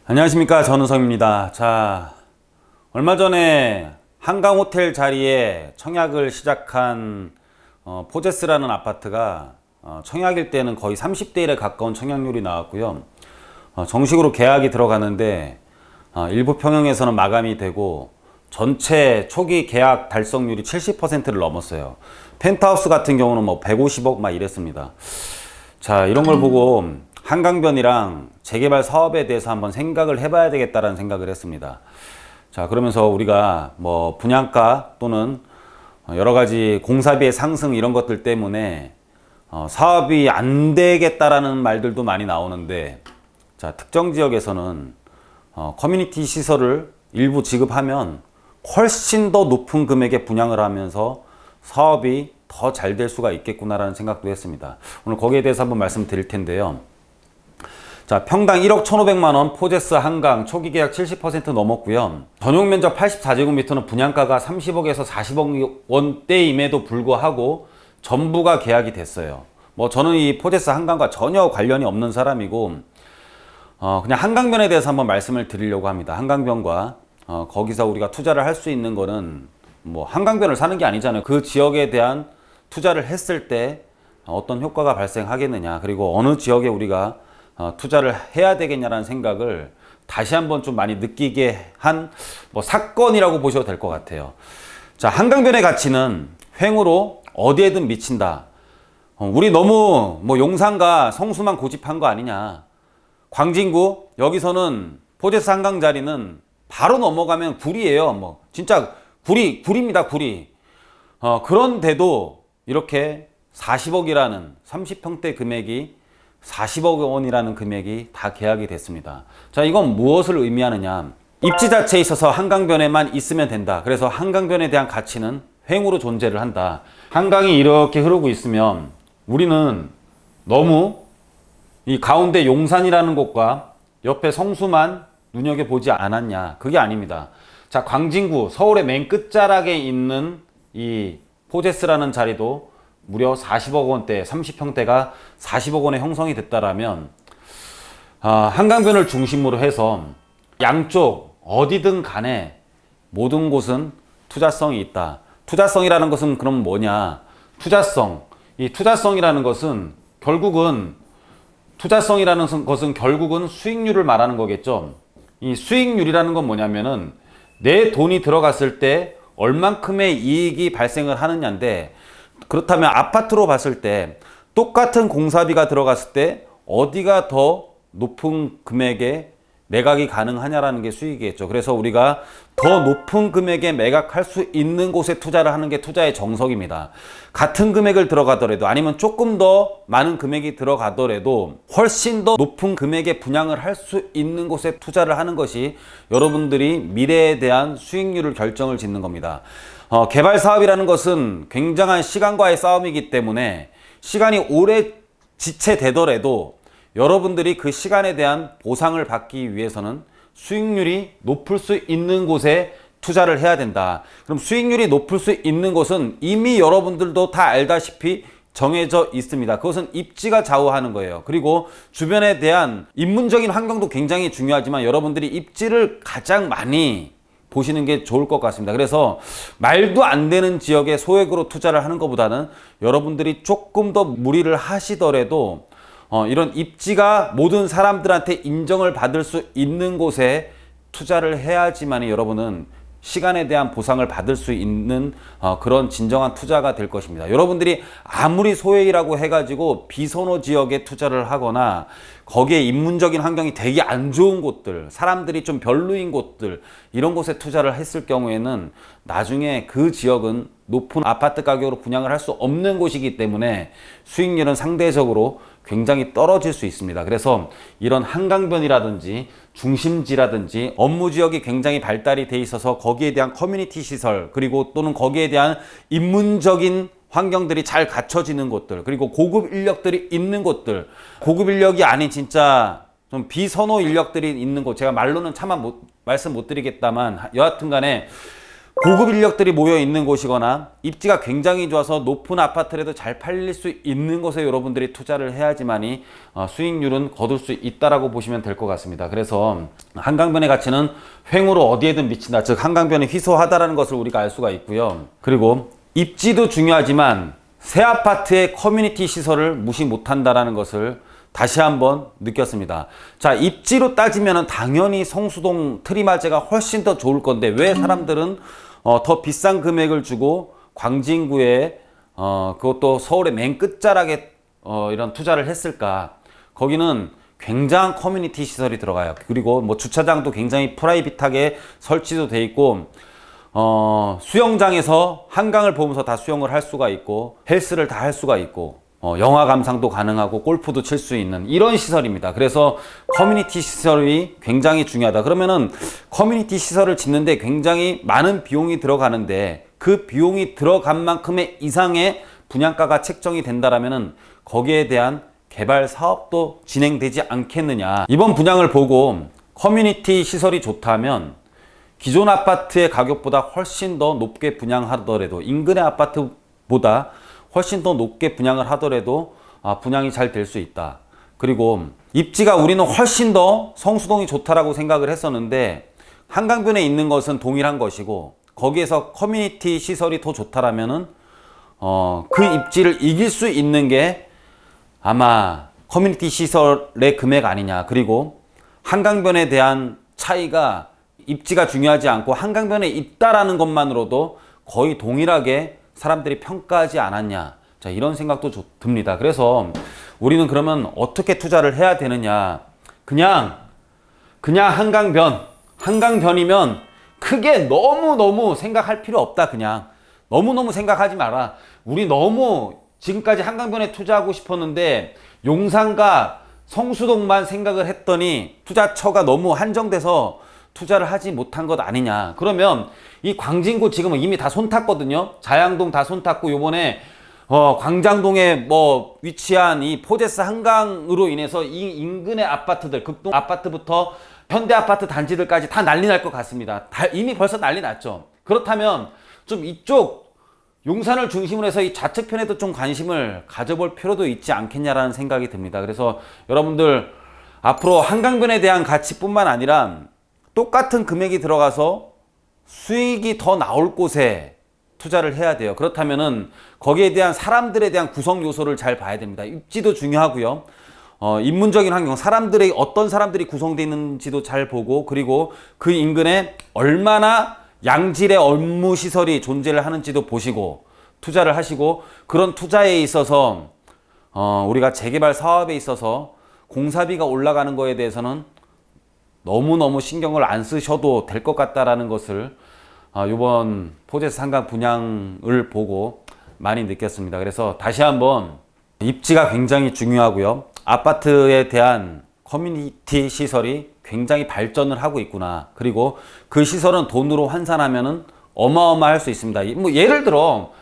안녕하십니까, 전우성입니다. 자, 얼마 전에 한강호텔 자리에 청약을 시작한 포제스라는 아파트가 청약일 때는 거의 30대 1에 가까운 청약률이 나왔고요. 정식으로 계약이 들어가는데 일부 평형에서는 마감이 되고 전체 초기 계약 달성률이 70%를 넘었어요. 펜트하우스 같은 경우는 뭐 150억 막 이랬습니다. 자, 이런 걸 보고 한강변이랑 재개발 사업에 대해서 한번 생각을 해봐야 되겠다라는 생각을 했습니다. 자, 그러면서 우리가 뭐 분양가 또는 여러 가지 공사비의 상승 이런 것들 때문에 사업이 안 되겠다라는 말들도 많이 나오는데, 자, 특정 지역에서는 커뮤니티 시설을 일부 지급하면 훨씬 더 높은 금액에 분양을 하면서 사업이 더 잘 될 수가 있겠구나라는 생각도 했습니다. 오늘 거기에 대해서 한번 말씀드릴 텐데요. 자, 평당 1억 1,500만 원, 포제스 한강 초기 계약 70% 넘었고요. 전용 면적 84제곱미터는 분양가가 30억에서 40억 원대임에도 불구하고 전부가 계약이 됐어요. 뭐 저는 이 포제스 한강과 전혀 관련이 없는 사람이고 그냥 한강변에 대해서 한번 말씀을 드리려고 합니다. 한강변과 거기서 우리가 투자를 할 수 있는 거는 뭐 한강변을 사는 게 아니잖아요. 그 지역에 대한 투자를 했을 때 어떤 효과가 발생하겠느냐, 그리고 어느 지역에 우리가 투자를 해야 되겠냐라는 생각을 다시 한번 좀 많이 느끼게 한 뭐 사건이라고 보셔도 될 것 같아요. 자, 한강변의 가치는 횡으로 어디에든 미친다. 우리 너무 뭐 용산과 성수만 고집한 거 아니냐. 광진구 여기서는 포제스 한강 자리는 바로 넘어가면 구리예요. 뭐 진짜 구리입니다. 구리. 그런데도 이렇게 40억이라는 30평대 금액이 40억 원이라는 금액이 다 계약이 됐습니다. 자, 이건 무엇을 의미하느냐. 입지 자체에 있어서 한강변에만 있으면 된다. 그래서 한강변에 대한 가치는 횡으로 존재를 한다. 한강이 이렇게 흐르고 있으면 우리는 너무 이 가운데 용산이라는 곳과 옆에 성수만 눈여겨보지 않았냐. 그게 아닙니다. 자, 광진구 서울의 맨 끝자락에 있는 이 포제스라는 자리도 무려 40억 원대, 30평대가 40억 원에 형성이 됐다라면 한강변을 중심으로 해서 양쪽 어디든 간에 모든 곳은 투자성이 있다. 투자성이라는 것은 그럼 뭐냐? 투자성. 이 투자성이라는 것은 결국은 수익률을 말하는 거겠죠. 이 수익률이라는 건 뭐냐면은 내 돈이 들어갔을 때 얼만큼의 이익이 발생을 하느냐인데, 그렇다면 아파트로 봤을 때 똑같은 공사비가 들어갔을 때 어디가 더 높은 금액에 매각이 가능하냐라는 게 수익이겠죠. 그래서 우리가 더 높은 금액에 매각할 수 있는 곳에 투자를 하는 게 투자의 정석입니다. 같은 금액을 들어가더라도 아니면 조금 더 많은 금액이 들어가더라도 훨씬 더 높은 금액에 분양을 할 수 있는 곳에 투자를 하는 것이 여러분들이 미래에 대한 수익률을 결정을 짓는 겁니다. 개발 사업이라는 것은 굉장한 시간과의 싸움이기 때문에 시간이 오래 지체되더라도 여러분들이 그 시간에 대한 보상을 받기 위해서는 수익률이 높을 수 있는 곳에 투자를 해야 된다. 그럼 수익률이 높을 수 있는 곳은 이미 여러분들도 다 알다시피 정해져 있습니다. 그것은 입지가 좌우하는 거예요. 그리고 주변에 대한 인문적인 환경도 굉장히 중요하지만 여러분들이 입지를 가장 많이 보시는 게 좋을 것 같습니다. 그래서 말도 안 되는 지역에 소액으로 투자를 하는 것보다는 여러분들이 조금 더 무리를 하시더라도 이런 입지가 모든 사람들한테 인정을 받을 수 있는 곳에 투자를 해야지만 여러분은 시간에 대한 보상을 받을 수 있는 그런 진정한 투자가 될 것입니다. 여러분들이 아무리 소액이라고 해가지고 비선호 지역에 투자를 하거나 거기에 인문적인 환경이 되게 안 좋은 곳들, 사람들이 좀 별로인 곳들, 이런 곳에 투자를 했을 경우에는 나중에 그 지역은 높은 아파트 가격으로 분양을 할 수 없는 곳이기 때문에 수익률은 상대적으로 굉장히 떨어질 수 있습니다. 그래서 이런 한강변이라든지 중심지라든지 업무 지역이 굉장히 발달이 돼 있어서 거기에 대한 커뮤니티 시설, 그리고 또는 거기에 대한 인문적인 환경들이 잘 갖춰지는 곳들, 그리고 고급 인력들이 있는 곳들, 고급 인력이 아닌 진짜 좀 비선호 인력들이 있는 곳, 제가 말로는 차마 말씀 못 드리겠다만 여하튼 간에 고급 인력들이 모여 있는 곳이거나 입지가 굉장히 좋아서 높은 아파트라도 잘 팔릴 수 있는 곳에 여러분들이 투자를 해야지만이 수익률은 거둘 수 있다라고 보시면 될 것 같습니다. 그래서 한강변의 가치는 횡으로 어디에든 미친다, 즉 한강변이 희소하다라는 것을 우리가 알 수가 있고요. 그리고 입지도 중요하지만 새 아파트의 커뮤니티 시설을 무시 못한다라는 것을 다시 한번 느꼈습니다. 자, 입지로 따지면 당연히 성수동 트리마제가 훨씬 더 좋을 건데 왜 사람들은 더 비싼 금액을 주고 광진구에 그것도 서울의 맨 끝자락에 이런 투자를 했을까? 거기는 굉장한 커뮤니티 시설이 들어가요. 그리고 뭐 주차장도 굉장히 프라이빗하게 설치도 돼 있고 수영장에서 한강을 보면서 다 수영을 할 수가 있고 헬스를 다 할 수가 있고 영화 감상도 가능하고 골프도 칠 수 있는 이런 시설입니다. 그래서 커뮤니티 시설이 굉장히 중요하다. 그러면은 커뮤니티 시설을 짓는데 굉장히 많은 비용이 들어가는데 그 비용이 들어간 만큼의 이상의 분양가가 책정이 된다라면은 거기에 대한 개발 사업도 진행되지 않겠느냐. 이번 분양을 보고 커뮤니티 시설이 좋다면 기존 아파트의 가격보다 훨씬 더 높게 분양하더라도 인근의 아파트보다 훨씬 더 높게 분양을 하더라도 분양이 잘 될 수 있다. 그리고 입지가 우리는 훨씬 더 성수동이 좋다라고 생각을 했었는데 한강변에 있는 것은 동일한 것이고 거기에서 커뮤니티 시설이 더 좋다라면은 그 입지를 이길 수 있는 게 아마 커뮤니티 시설의 금액 아니냐. 그리고 한강변에 대한 차이가 입지가 중요하지 않고 한강변에 있다라는 것만으로도 거의 동일하게 사람들이 평가하지 않았냐. 자, 이런 생각도 듭니다. 그래서 우리는 그러면 어떻게 투자를 해야 되느냐. 그냥 한강변이면 크게 너무 생각할 필요 없다. 그냥 너무 생각하지 마라. 우리 너무 지금까지 한강변에 투자하고 싶었는데 용산과 성수동만 생각을 했더니 투자처가 너무 한정돼서 투자를 하지 못한 것 아니냐. 그러면 이 광진구 지금은 이미 다 손 탔거든요. 자양동 다 손 탔고 요번에 광장동에 뭐 위치한 이 포제스 한강으로 인해서 이 인근의 아파트들, 극동 아파트부터 현대 아파트 단지들까지 다 난리 날 것 같습니다. 이미 벌써 난리 났죠. 그렇다면 좀 이쪽 용산을 중심으로 해서 이 좌측편에도 좀 관심을 가져볼 필요도 있지 않겠냐라는 생각이 듭니다. 그래서 여러분들 앞으로 한강변에 대한 가치뿐만 아니라 똑같은 금액이 들어가서 수익이 더 나올 곳에 투자를 해야 돼요. 그렇다면은 거기에 대한 사람들에 대한 구성 요소를 잘 봐야 됩니다. 입지도 중요하고요. 인문적인 환경, 어떤 사람들이 구성되어 있는지도 잘 보고, 그리고 그 인근에 얼마나 양질의 업무 시설이 존재를 하는지도 보시고 투자를 하시고, 그런 투자에 있어서 우리가 재개발 사업에 있어서 공사비가 올라가는 거에 대해서는 너무너무 신경을 안 쓰셔도 될 것 같다라는 것을 이번 포제스 한강 분양을 보고 많이 느꼈습니다. 그래서 다시 한번 입지가 굉장히 중요하고요. 아파트에 대한 커뮤니티 시설이 굉장히 발전을 하고 있구나. 그리고 그 시설은 돈으로 환산하면은 어마어마할 수 있습니다. 뭐 예를 들어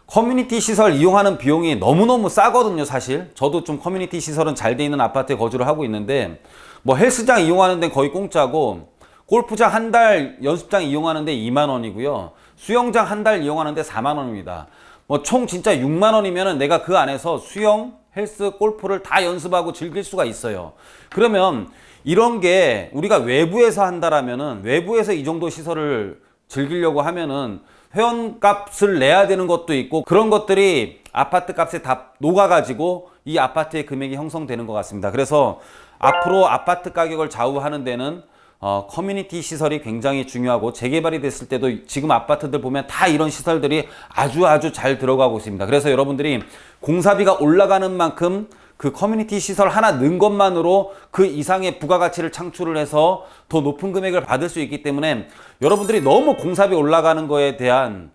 커뮤니티 시설 이용하는 비용이 너무너무 싸거든요. 사실 저도 좀 커뮤니티 시설은 잘 돼 있는 아파트에 거주를 하고 있는데 뭐 헬스장 이용하는 데는 거의 공짜고 골프장 한 달 연습장 이용하는 데 2만 원이고요. 수영장 한 달 이용하는 데 4만 원입니다. 뭐 총 진짜 6만 원이면은 내가 그 안에서 수영, 헬스, 골프를 다 연습하고 즐길 수가 있어요. 그러면 이런 게 우리가 외부에서 한다라면은 외부에서 이 정도 시설을 즐기려고 하면은 회원값을 내야 되는 것도 있고 그런 것들이 아파트 값에 다 녹아가지고 이 아파트의 금액이 형성되는 것 같습니다. 그래서 앞으로 아파트 가격을 좌우하는 데는 커뮤니티 시설이 굉장히 중요하고 재개발이 됐을 때도 지금 아파트들 보면 다 이런 시설들이 아주 잘 들어가고 있습니다. 그래서 여러분들이 공사비가 올라가는 만큼 그 커뮤니티 시설 하나 넣은 것만으로 그 이상의 부가가치를 창출을 해서 더 높은 금액을 받을 수 있기 때문에 여러분들이 너무 공사비 올라가는 거에 대한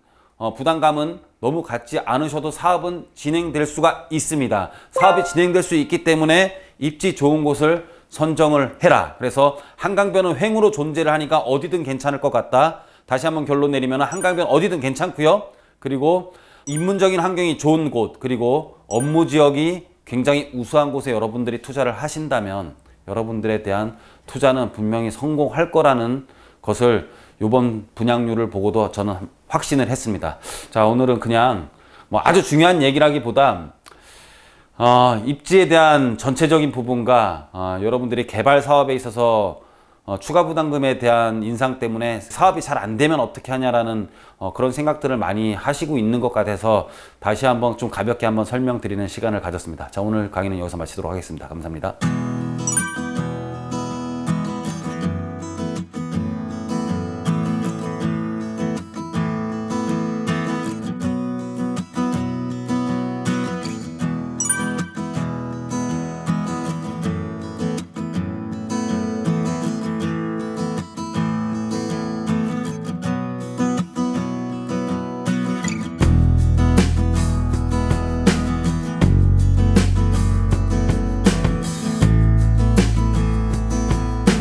부담감은 너무 갖지 않으셔도 사업은 진행될 수가 있습니다. 사업이 진행될 수 있기 때문에 입지 좋은 곳을 선정을 해라. 그래서 한강변은 횡으로 존재를 하니까 어디든 괜찮을 것 같다. 다시 한번 결론 내리면 한강변 어디든 괜찮고요. 그리고 인문적인 환경이 좋은 곳, 그리고 업무 지역이 굉장히 우수한 곳에 여러분들이 투자를 하신다면 여러분들에 대한 투자는 분명히 성공할 거라는 것을 요번 분양률을 보고도 저는 확신을 했습니다. 자, 오늘은 그냥 뭐 아주 중요한 얘기라기보다 입지에 대한 전체적인 부분과 여러분들이 개발 사업에 있어서 추가 부담금에 대한 인상 때문에 사업이 잘 안 되면 어떻게 하냐라는 그런 생각들을 많이 하시고 있는 것 같아서 다시 한번 좀 가볍게 한번 설명드리는 시간을 가졌습니다. 자, 오늘 강의는 여기서 마치도록 하겠습니다. 감사합니다.